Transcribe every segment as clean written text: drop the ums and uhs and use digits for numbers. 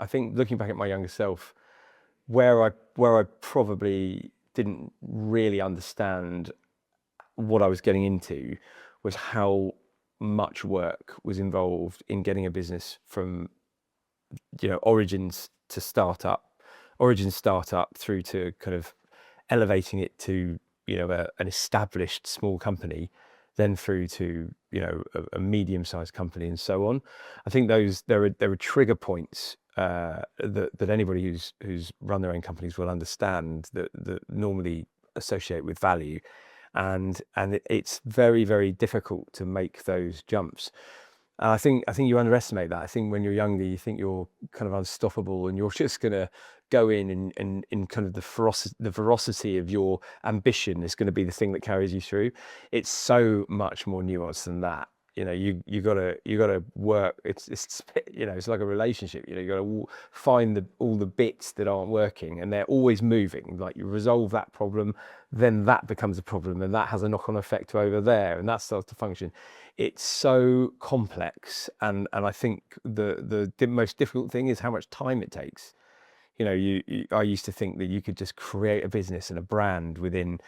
I think looking back at my younger self, where I probably didn't really understand what I was getting into was how much work was involved in getting a business from origin startup through to kind of elevating it to an established small company, then through to a medium-sized company and so on. I think there are trigger points that anybody who's run their own companies will understand that normally associate with value, and it's very, very difficult to make those jumps. And I think you underestimate that. I think when you're younger, you think you're kind of unstoppable and you're just gonna go in and in kind of the ferocity of your ambition is going to be the thing that carries you through. It's so much more nuanced than that. You gotta work. It's like a relationship. You gotta find all the bits that aren't working, and they're always moving. Like, you resolve that problem, then that becomes a problem, and that has a knock-on effect over there, and that starts to function. It's so complex, and I think the most difficult thing is how much time it takes. I used to think that you could just create a business and a brand within,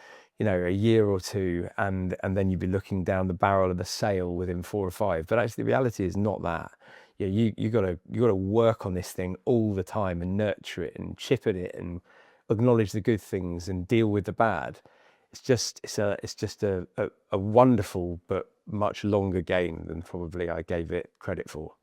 a year or two, and then you'd be looking down the barrel of a sale within 4 or 5. But actually, the reality is not that. You gotta work on this thing all the time and nurture it and chip at it and acknowledge the good things and deal with the bad. It's just a wonderful but much longer game than probably I gave it credit for.